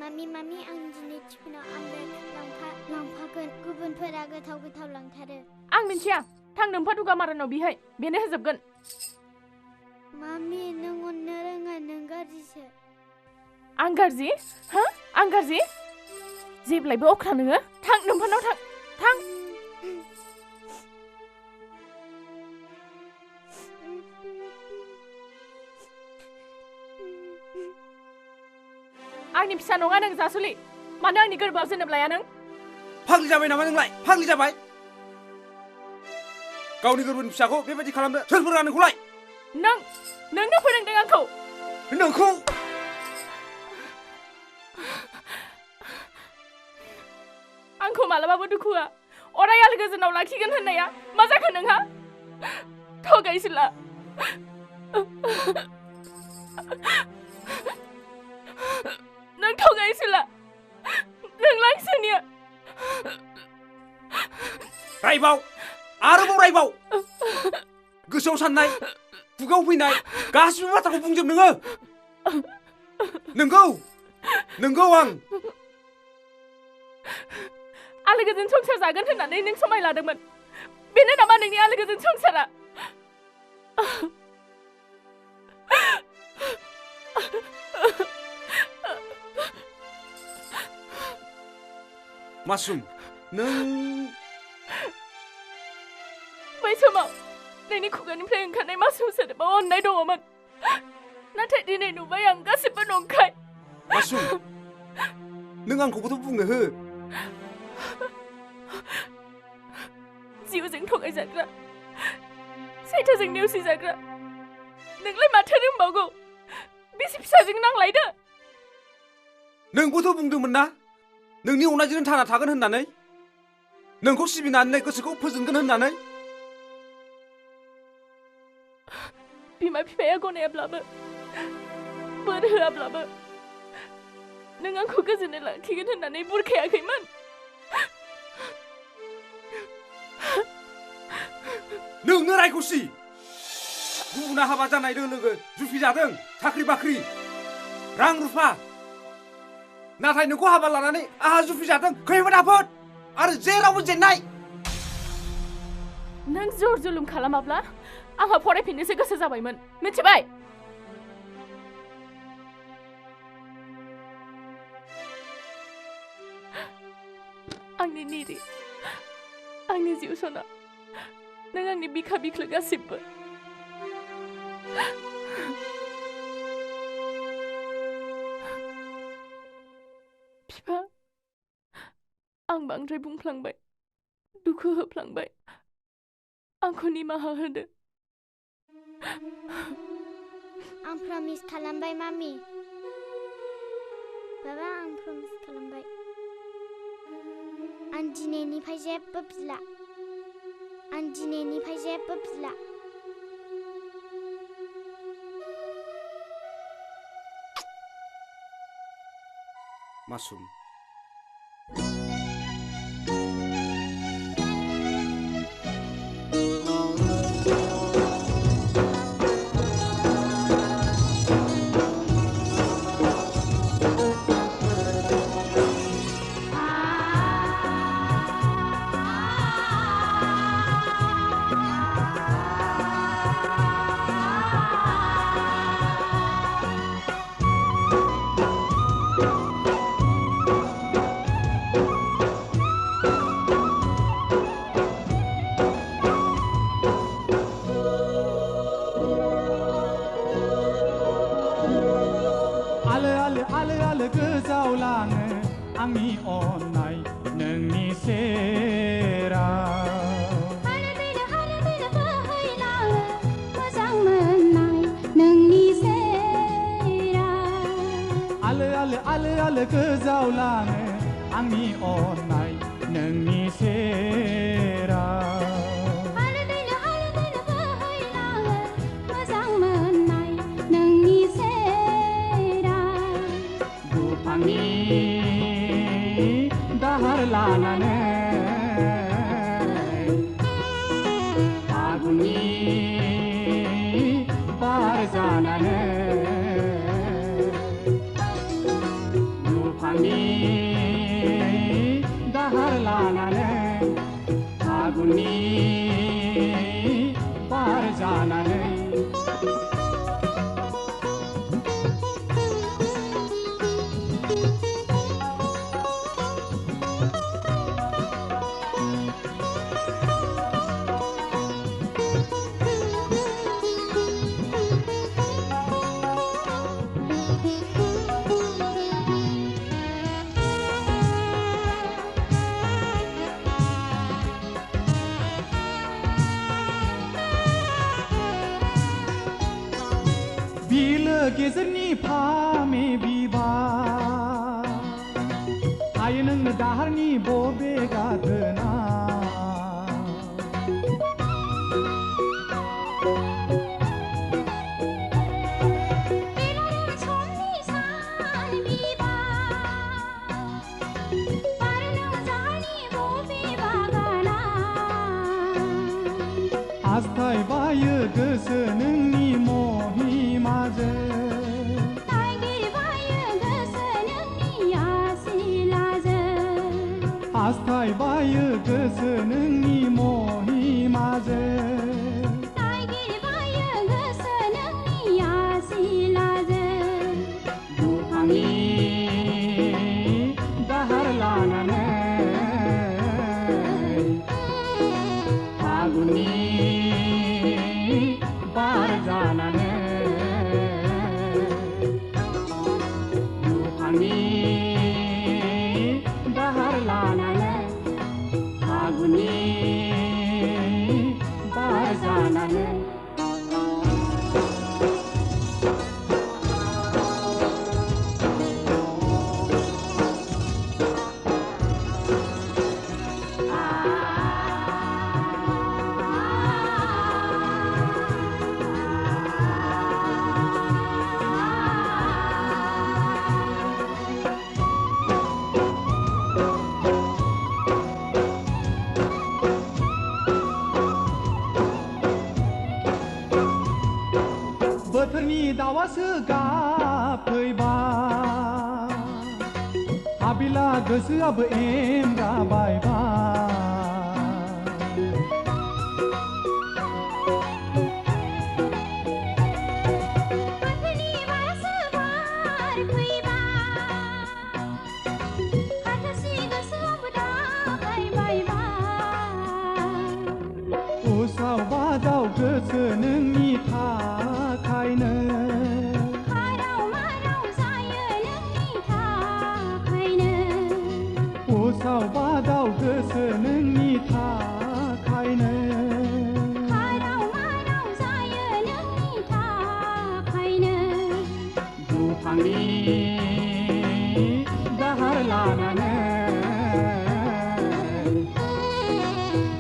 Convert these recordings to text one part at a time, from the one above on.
Mummy आं दिनै टिफिनाव omelette लांफागोन गुबुनफोरा गोथाव लांथारो आं मिन्थिया थां नोम्फा दुगा मारानाव बिहाय बेनो होजोबगोन मामि नों अननो रोङा नों गाज्रिसो आं गाज्रि हा आं गाज्रि जेब्लायबो अख्रा नोङो थां नोम्फानाव थां आंनि फिसा नङा नों जासुलि मानो आंनि गोरबोआव जोनोम लाया नों फाग्लि जाबाय नामा नोंलाय फाग्लि जाबाय गावनि गोरबोनि फिसाखौ बेबायदि खालामनो सोर फोरोङा नोंखौलाय नोंनो फोरोंदों आंखौ नोंखौ आंखौ मालाबाबो दुखुआ अराय आलो गोजोनाव लाखिगोन होननाया मा जाखो नोंहा थगायसुला नों थगायसुला नोंलांसोनिया रायबाव आरोबाव रायबाव गोसोआव साननाय खुगायाव फैनाय गासिबो बाथ्राखौ बुंजोब नोङो नोंगौ आं आलो गोजोन संसार जागोन होननानै नों समाय लादोंमोन बेनो नामा नोंनि आलो गोजोन संसारा मासुम नों बै समाव नोंनि खुगानिफ्राय ओंखारनाय मासुम सोदोबाव अननाय दङमोन नाथाय दिनै नुबाय आं गासिबो नंखाय मासुम नों आंखौबोथ' बुंनो हो जिउजों थगायजाग्रा सैथोजों नेवसिजाग्रा नोंलाय माथो रोंबावगौ बेसे फिसाजों नांलायदो नोंबोथ' बुंदोंमोन ना नोंनि अननायजों थांना थागोन होननानै नोंखौ सिबिनानै गोसोखौ फोजोनगोन होननानै बिमा बिफाया गनायाब्लाबो बोर होआब्लाबो नों आंखौ गोजोनै लाखिगोन होननानै बुरखायाखैमोन नोंनो रायखौसि गुबुना हाबा जानाय लोगो जुफि जादों साख्रि बाख्रि रां रुफा नाथाय नोंखौ हाबा लानानै आहा जुफि जादों खैफोद आफोद आरो जेरावबो जेननाय नों जर जुलुम खालामाब्ला आंहा फरायफिननोसो गोसो जाबायमोन मिथिबाय आंनि निरि आंनि जिउ सना नों आंनि बिखा बिख्लो गासिबो बिफा आं बांद्राय बुंफ्लांबाय दुखु होफ्लांबाय आंखौ निमाहा होदो आं प्रमिस खालामबाय मामि बाबा आं प्रमिस खालामबाय आं दिनैनिफ्राय जेबो बिला मासुम आलो गोजावलाङो आंनि अननाय नोंनि सेराव हालो दैलो बोहैलाङो मोजां मोननाय नोंनि सेराव आलो गोजावलाङो आंनि अननाय नोंनि सेराव दाहार लानानै आगुनि बार जानानै दुफांनि गेजेरनि फामे बिबार आयो नोंनो दाहारनि बबे गाधोना आस्थाय बायो गोसो नोंनि महिमाजों आस्थाय बायो गोसो नोंनि महिमाजों दुफांनि दाहार लानानै फागुननि बार जानानै दुफांनि दाहार लानानै फागुननि बार जानानै बोथोरनि दावासो गाबफैबाय हाबिला गोसोआबो एमगाबायबाय उसाव बादाव गोसो नोंनि थाखायनो उसाव बादाव गोसो नोंनि थाखायनो दुफांनि दाहार लानानै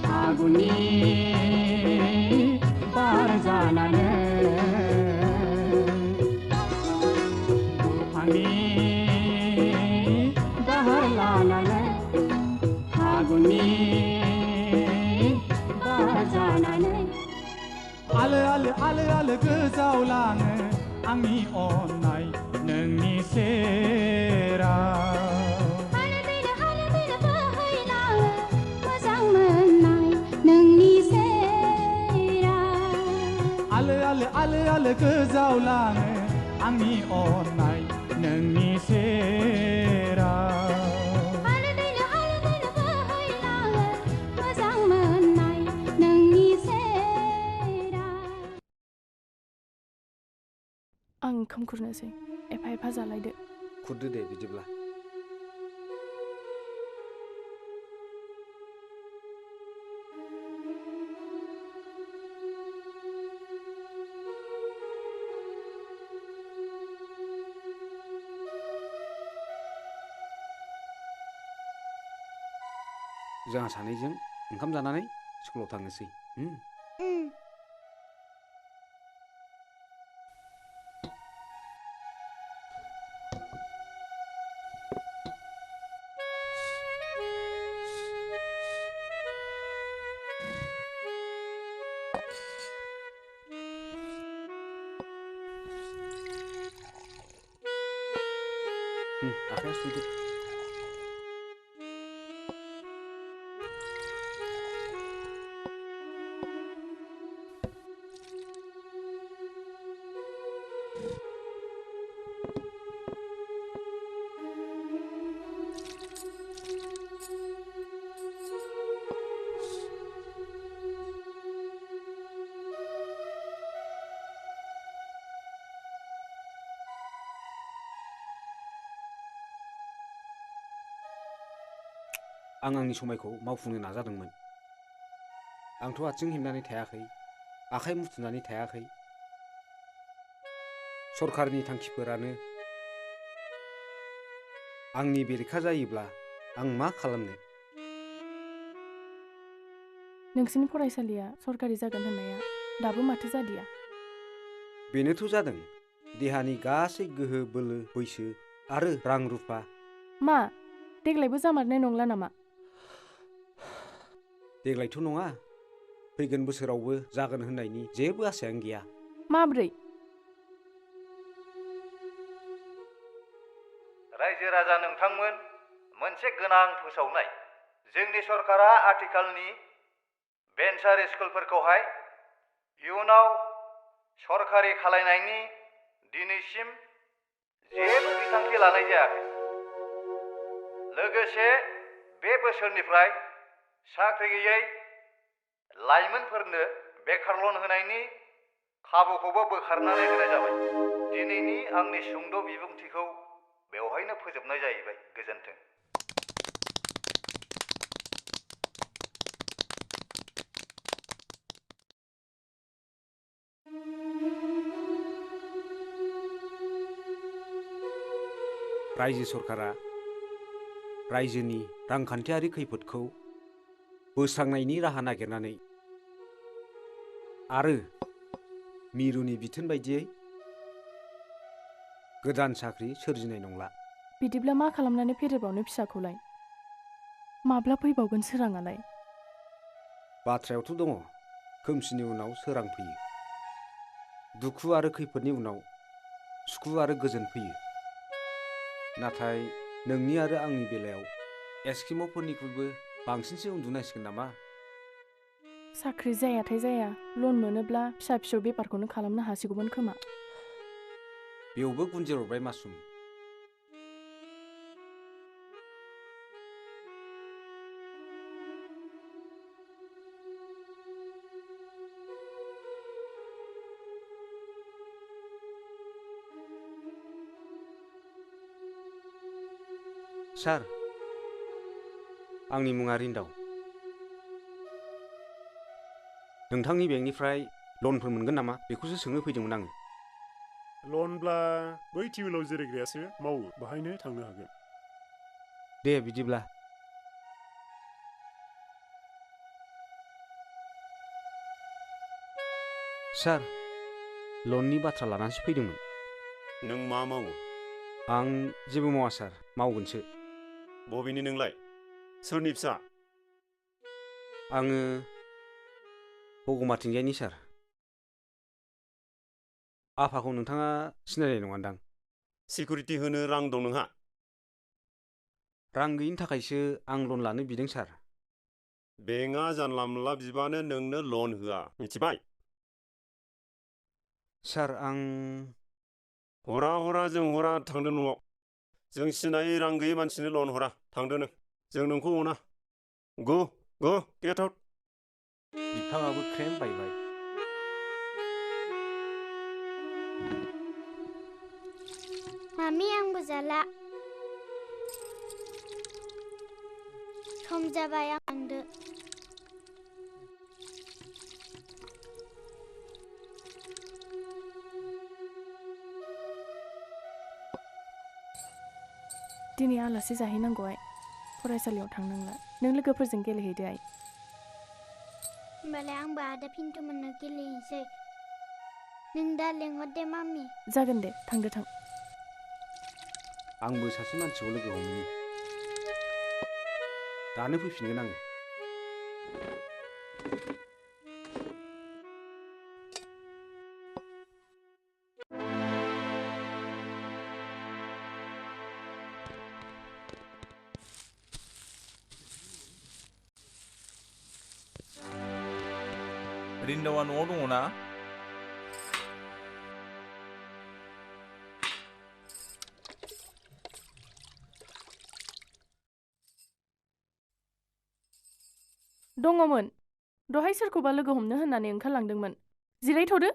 फागुननि बार जानानै दुफांनि दाहार लानानै फागुननि बार जानानै आलो आलो आलो आलो गोजावलाङो आंनि अननाय नोंनि सेराव आलो आलो आलो आलो गोजावलाङो आंनि अननाय नोंनि सेराव आं ओंखाम खुरनोसै एफा एफा जालायदो खुरदो दे बिदिब्ला जोंहा सानैजों ओंखाम जानानै स्कुलाव थांनोसै आखाया सुदो आं आंनि समायखौ मावफुंनो नाजादोंमोन आंथ' आथिं हेबनानै थायाखै आखाइ मुथुनानै थायाखै सरकारनि थांखिफोरानो आंनि बेरेखा जायोब्ला आं मा खालामनो? नोंसिनि फरायसालिया सरकारि जागोन होननाया दाबो माथो जादिया? बेनोथ' जादों। देहानि गासै गोहो बोलो बैसो आरो रां रुफा। मा देग्लायबो जामारनाय नंला नामा? देग्लायथ' नङा, फैगोन बोसोरावबो जागोन होननायनि जेबो आसायानो गैया। माब्रै? रायजो राजा नोंथांमोन, मोनसे गोनां फोसावनाय। जोंनि सरकारा आथिखालनि भेन्सार स्कुलफोरखौहाय इयुनाव सरकारि खालायनायनि दिनैसिम जेबो बिथांखि लानाय जायाखै। लोगोसे बे बोसोरनिफ्राय साख्रि गैयै लाइमोनफोरनो बेकार लन होनायनि खाबुखौबो बोखारनानै होनाय जाबाय। दिनैनि आंनि सुंद' बिबुंथिखौ बेवहायनो फोजोबनाय जाहैबाय। गोजोन्थों। रायजो सरकारा रायजोनि रांखान्थियारि खैफोदखौ बोस्रांनायनि राहा नागिरनानै आरो मिरुनि बिथोन बायदियै गोदान साख्रि सोरजिनाय नंला। बिदिब्ला मा खालामनानै फेदेरबावनो फिसाखौलाय? माब्ला फैबावगोन सोराङालाय? बाथ्रायावथ' दङ, खोमसिनि उनाव सोरां फैयो, दुखु आरो खैफोदनि उनाव सुखु आरो गोजोन फैयो। नाथाय नोंनि आरो आंनि बेलायाव एस्किम'फोरनिख्रुइबो बांसिनसो उन्दुनांसिगोन नामा? साख्रि जायाथाय जाया, लन मोनोब्ला फिसा फिसौ बेफारखौनो खालामनो हासिगौमोन खोमा। बेवबो गुनजेर हरबाय मासुम। सार, आंनि मुङा रिन्दाव। नोंथांनि बेंकनिफ्राय लनफोर मोनगोन नामा बेखौसो सोंनो फैदोंमोन आङो। लनब्ला बै टिउबवेलाव जिरायग्रायासो मावो, बाहायनो थांनो हागोन। दे बिदिब्ला। सार, लननि बाथ्रा लानानैसो फैदोंमोन। नों मा मावो? आं जेबो मावा सार, मावगोनसो। बबेनि नोंलाय? सोरनि फिसा? आङो हगमाथिंजायनि सार। आफाखौ नोंथाङा सिनायनाय नङादां? सिकिउरिटि होनो रां दं नोंहा? रां गैयिनि थाखायसो आं लन लानो बिदों सार। बेंकआ जानला मोनला बिबानो नोंनो लन होआ, मिथिबाय? सार, आं हरा जों हरा, थांदो न'आव। जों सिनायै रां गैयै मानसिनो लन हरा, थांदो नों। जों नोंखौ अना। गो गेट आउट। बिफाङाबो ख्रेम बायबाय। मामि, आंबो जाला। सम जाबाय, आं थांदो। दिनै आलासि जाहैनांगौ आइ, फरायसालियाव थांनांला। नों लोगोफोरजों गेलेहैदो आइ। होमबालाय आंबो आदा पिन्टु मोननो गेलेहैसै। नों दा लेंहर दे मामि। जागोन दे, थांदो थां। आंबो सासे मानसिखौ लोगो हमनि। दानो फैफिनगोन आङो। रिन्दावा न'आव दङ ना? दङमोन। दहाय सोरखौबा लोगो हमनो होननानै ओंखारलांदोंमोन। जिरायथ'दो।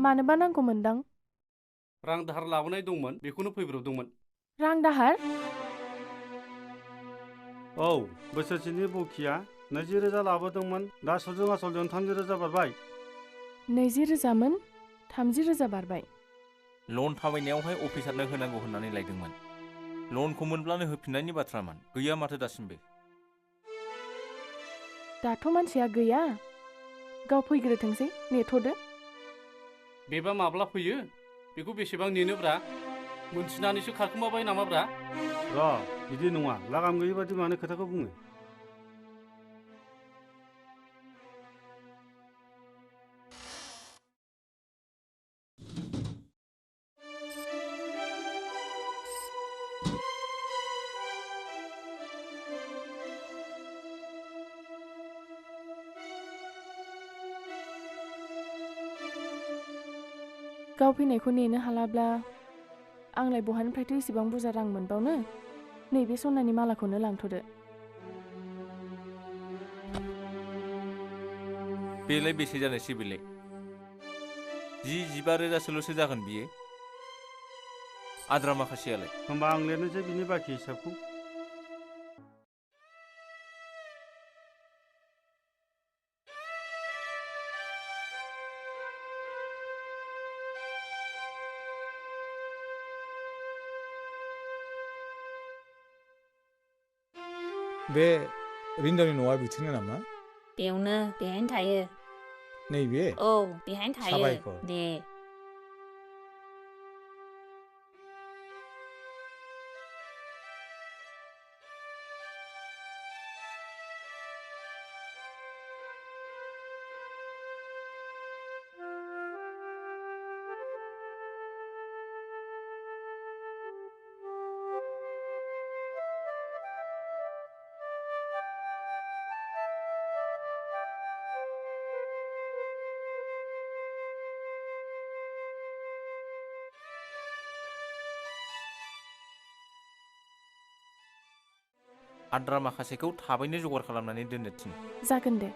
मानोबा नांगौमोनदां? रां दाहार लाबोनाय दंमोन, बेखौनो फैब्रबदोंमोन। रां दाहार? औ बोसोरसेनि बखिया 20,000 लाबोदोंमोन दा सुदजों आसलजों 30,000 बारबाय 20,000मोन 30,000 बारबाय। लन थाबायनायावहाय अफिसारनो होनांगौ होननानै लायदोंमोन। लनखौ मोनब्लानो होफिननायनि बाथ्रामोन, गैया माथो दासिमबो। दाथ' मानसिया गैया, गाव फैग्रोथोंसै, नेथ'दो। बेबा माब्ला फैयो बेखौ बेसेबां नेनोब्रा? मोनथिनानैसो खारखोमाबाय नामाब्रा? र' बिदि नङा, लागाम गैयि बादि मानो खोथाखौ बुङो? गाव फैनायखौ नेनो हालाब्ला आंलाय बहानिफ्रायथ' एसेबां बुरजा रां मोनबावनो? नैबे सनानि मालाखौनो लांथ'दो। बेलाय बेसे जानोसै बेलाय? 10-15 रोजासोल'सो जागोन बियो। आद्रा माखासेयालाय? होमबा आं लिरनोसै बिनि बाखि हिसाबखौ। बे रिन्दावनि न'आ बिथिंनो नामा? बेयावनो, बेहायनो थायो। नैबे? औ, बेहायनो थायो। साबायखर। दे। आद्रा माखासेखौ थाबैनो जगार खालामनानै दोननो थिन। जागोन दे।